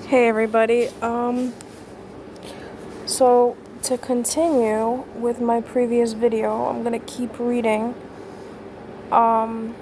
Hey everybody. So to continue with my previous video, I'm gonna keep reading. Um,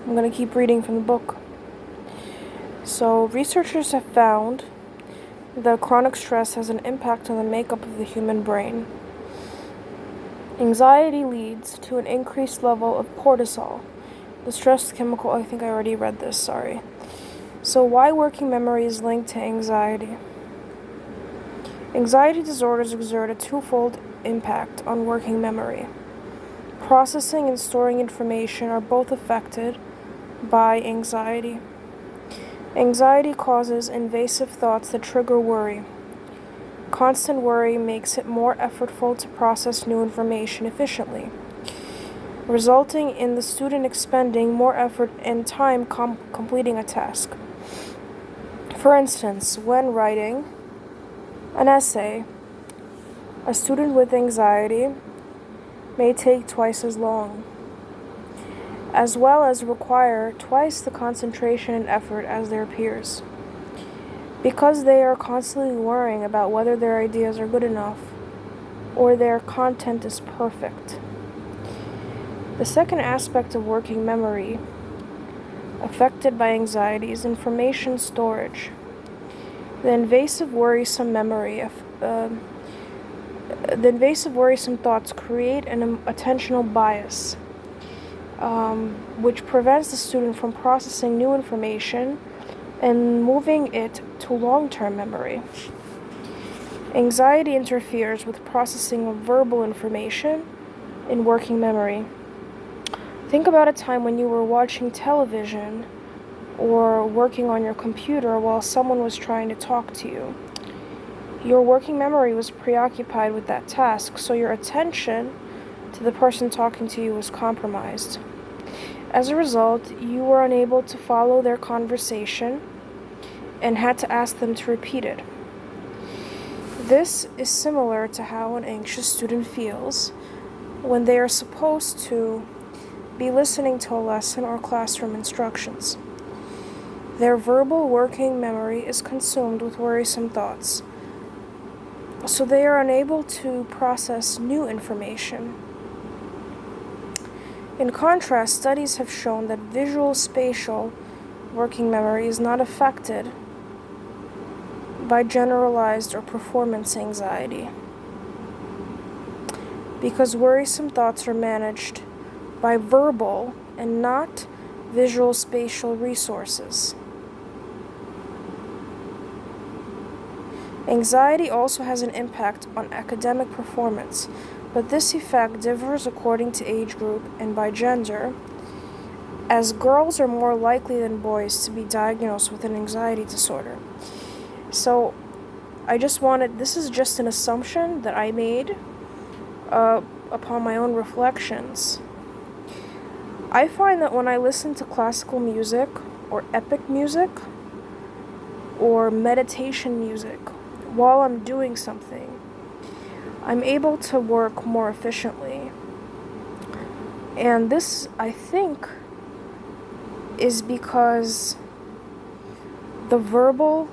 I'm gonna keep reading from the book. So researchers have found that chronic stress has an impact on the makeup of the human brain. Anxiety leads to an increased level of cortisol, the stress chemical. I think I already read this, sorry. So why working memory is linked to anxiety? Anxiety disorders exert a twofold impact on working memory. Processing and storing information are both affected by anxiety. Anxiety causes invasive thoughts that trigger worry. Constant worry makes it more effortful to process new information efficiently, resulting in the student expending more effort and time completing a task. For instance, when writing an essay, a student with anxiety may take twice as long, as well as require twice the concentration and effort as their peers, because they are constantly worrying about whether their ideas are good enough or their content is perfect. The second aspect of working memory affected by anxiety is information storage. The invasive worrisome thoughts create an attentional bias, which prevents the student from processing new information and moving it to long-term memory. Anxiety interferes with processing of verbal information in working memory. Think about a time when you were watching television or working on your computer while someone was trying to talk to you. Your working memory was preoccupied with that task, so your attention to the person talking to you was compromised. As a result, you were unable to follow their conversation and had to ask them to repeat it. This is similar to how an anxious student feels when they are supposed to be listening to a lesson or classroom instructions. Their verbal working memory is consumed with worrisome thoughts, so they are unable to process new information. In contrast, studies have shown that visual spatial working memory is not affected by generalized or performance anxiety, because worrisome thoughts are managed by verbal and not visual spatial resources. Anxiety also has an impact on academic performance, but this effect differs according to age group and by gender, as girls are more likely than boys to be diagnosed with an anxiety disorder. So, this is just an assumption that I made upon my own reflections. I find that when I listen to classical music or epic music or meditation music while I'm doing something, I'm able to work more efficiently. And this, I think, is because the verbal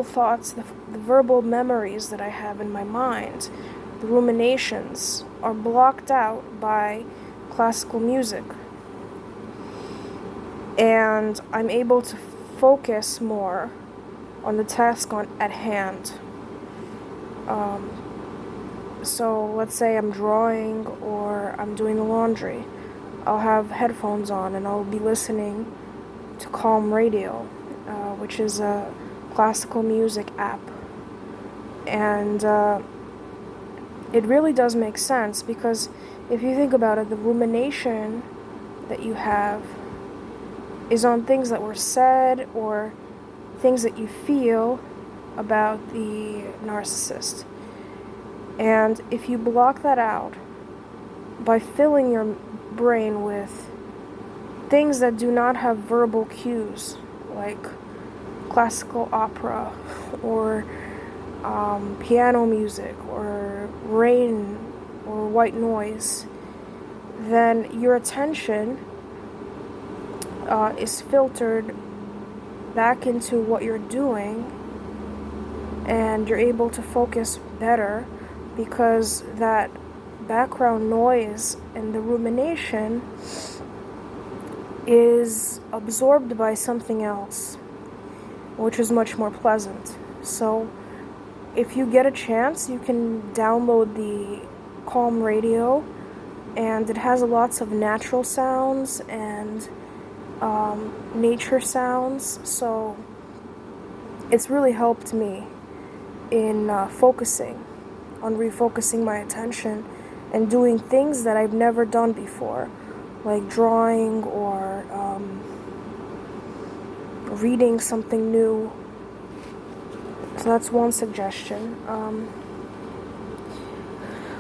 thoughts, the verbal memories that I have in my mind, the ruminations, are blocked out by classical music. And I'm able to focus more on the task at hand. So let's say I'm drawing or I'm doing the laundry. I'll have headphones on and I'll be listening to Calm Radio, which is a classical music app. And it really does make sense, because if you think about it, the rumination that you have is on things that were said or things that you feel about the narcissist. And if you block that out by filling your brain with things that do not have verbal cues, like classical opera or piano music or rain or white noise, then your attention is filtered back into what you're doing, and you're able to focus better because that background noise and the rumination is absorbed by something else, which is much more pleasant. So if you get a chance, you can download the Calm Radio, and it has lots of natural sounds and nature sounds, so it's really helped me in refocusing my attention and doing things that I've never done before, like drawing or reading something new. So that's one suggestion.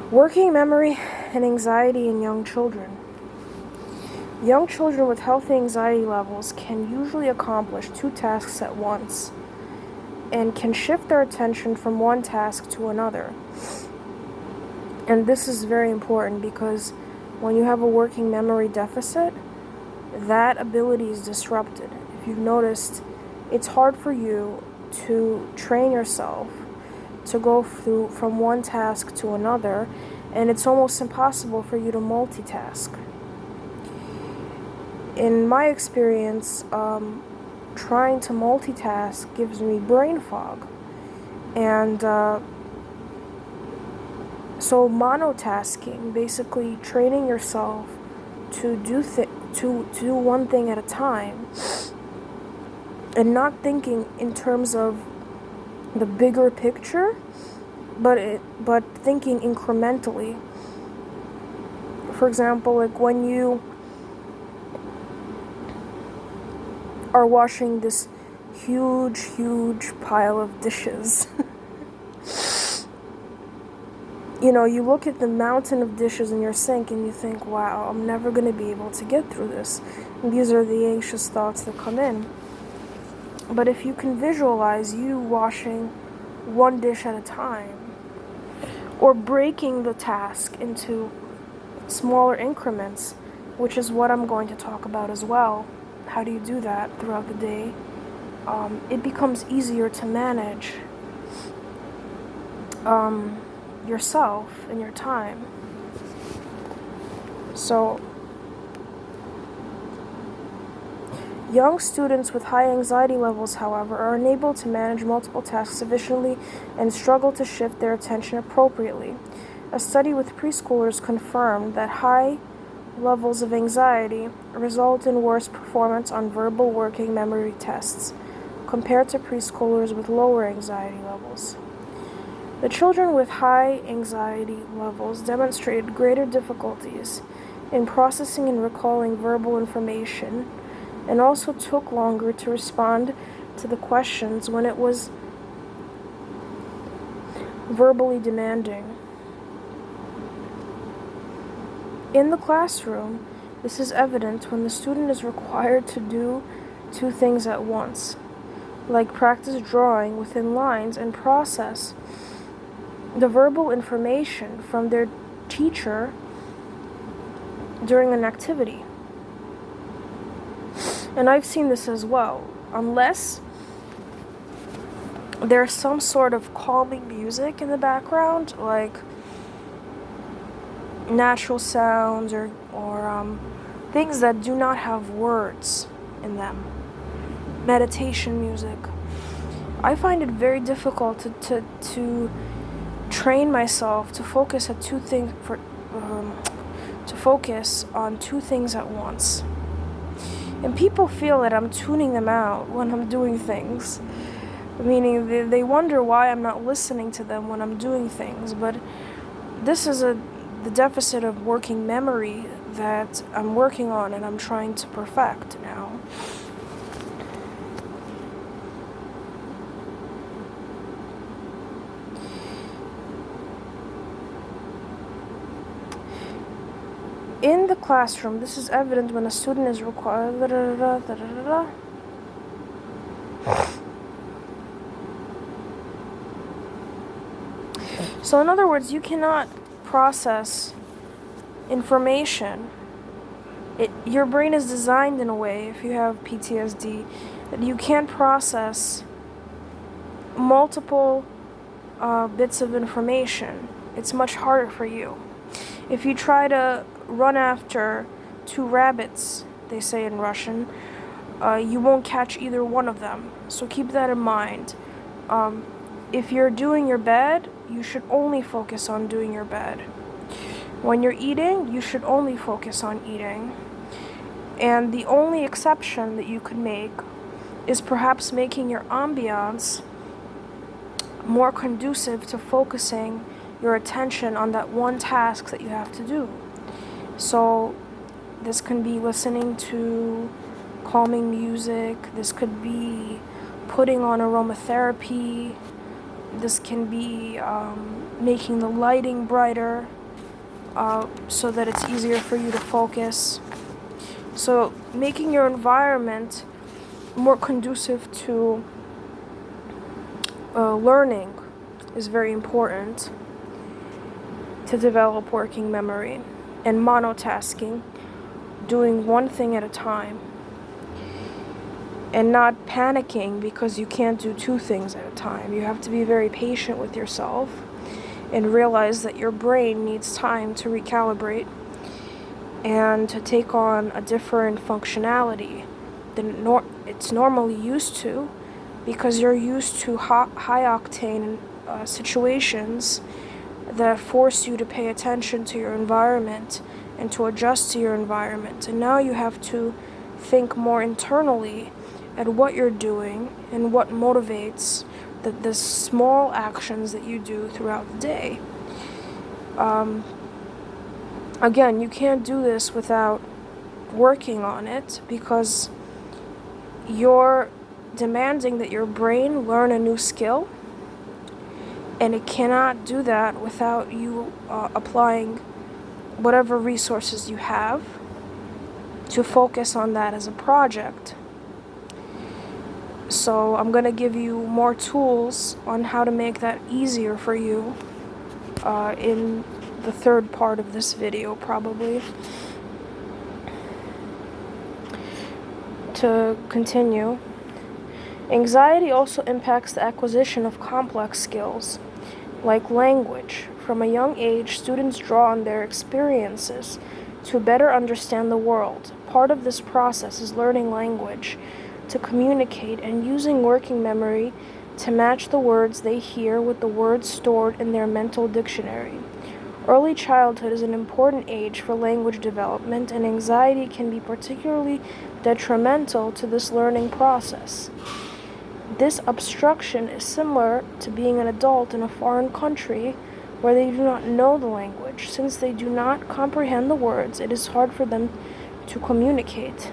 Working memory and anxiety in young children. Young children with healthy anxiety levels can usually accomplish 2 tasks at once and can shift their attention from one task to another. And this is very important because when you have a working memory deficit, that ability is disrupted. If you've noticed, it's hard for you to train yourself to go through from one task to another, and it's almost impossible for you to multitask. In my experience, trying to multitask gives me brain fog. And so monotasking, basically training yourself to do one thing at a time and not thinking in terms of the bigger picture, but thinking incrementally. For example, like when you are washing this huge pile of dishes. You look at the mountain of dishes in your sink and you think, wow, I'm never going to be able to get through this. And these are the anxious thoughts that come in. But if you can visualize you washing one dish at a time, or breaking the task into smaller increments, which is what I'm going to talk about as well. How do you do that throughout the day? It becomes easier to manage yourself and your time. So, young students with high anxiety levels, however, are unable to manage multiple tasks efficiently and struggle to shift their attention appropriately. A study with preschoolers confirmed that high levels of anxiety result in worse performance on verbal working memory tests compared to preschoolers with lower anxiety levels. The children with high anxiety levels demonstrated greater difficulties in processing and recalling verbal information, and also took longer to respond to the questions when it was verbally demanding. In the classroom, this is evident when the student is required to do 2 things at once, like practice drawing within lines and process the verbal information from their teacher during an activity. And I've seen this as well. Unless there's some sort of calming music in the background, like natural sounds or things that do not have words in them, meditation music, I find it very difficult to train myself to focus on 2 things at once. And people feel that I'm tuning them out when I'm doing things, meaning they wonder why I'm not listening to them when I'm doing things. But this is the deficit of working memory that I'm working on and I'm trying to perfect now. In the classroom, this is evident when a student is required. So in other words, you cannot process information. Your brain is designed in a way, if you have PTSD, that you can't process multiple bits of information. It's much harder for you. If you try to run after two rabbits, they say in Russian, you won't catch either one of them. So keep that in mind. If you're doing your bed, you should only focus on doing your bed. When you're eating, you should only focus on eating. And the only exception that you could make is perhaps making your ambiance more conducive to focusing your attention on that one task that you have to do. So this can be listening to calming music, this could be putting on aromatherapy, this can be making the lighting brighter so that it's easier for you to focus. So making your environment more conducive to learning is very important to develop working memory, and monotasking, doing one thing at a time, and not panicking because you can't do two things at a time. You have to be very patient with yourself and realize that your brain needs time to recalibrate and to take on a different functionality than it's normally used to, because you're used to high octane situations that force you to pay attention to your environment and to adjust to your environment. And now you have to think more internally at what you're doing and what motivates the small actions that you do throughout the day. Again, you can't do this without working on it, because you're demanding that your brain learn a new skill, and it cannot do that without you applying whatever resources you have to focus on that as a project. So I'm going to give you more tools on how to make that easier for you in the third part of this video, probably. To continue, anxiety also impacts the acquisition of complex skills, like language. From a young age, students draw on their experiences to better understand the world. Part of this process is learning language, to communicate, and using working memory to match the words they hear with the words stored in their mental dictionary. Early childhood is an important age for language development, and anxiety can be particularly detrimental to this learning process. This obstruction is similar to being an adult in a foreign country where they do not know the language. Since they do not comprehend the words, it is hard for them to communicate.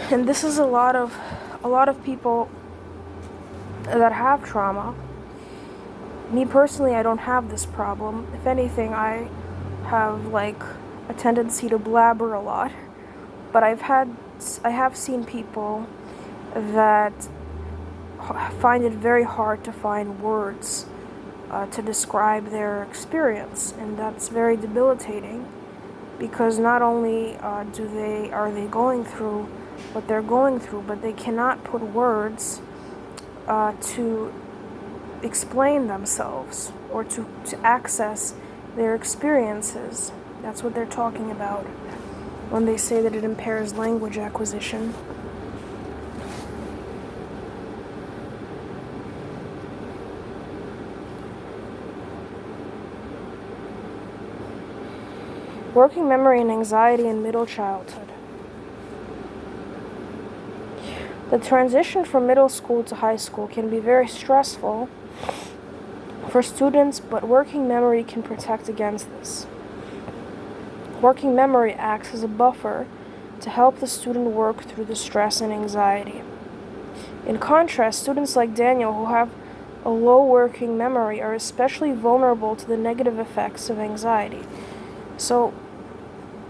And this is a lot of people that have trauma. Me personally, I don't have this problem. If anything, I have a tendency to blabber a lot. But I have seen people that find it very hard to find words to describe their experience, and that's very debilitating, because not only are they going through what they're going through, but they cannot put words to explain themselves or to access their experiences. That's what they're talking about when they say that it impairs language acquisition. Working memory and anxiety in middle childhood. The transition from middle school to high school can be very stressful for students, but working memory can protect against this. Working memory acts as a buffer to help the student work through the stress and anxiety. In contrast, students like Daniel, who have a low working memory, are especially vulnerable to the negative effects of anxiety. So,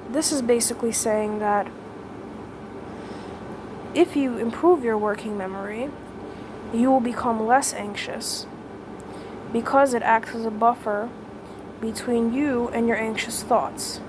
this is basically saying that if you improve your working memory, you will become less anxious, because it acts as a buffer between you and your anxious thoughts.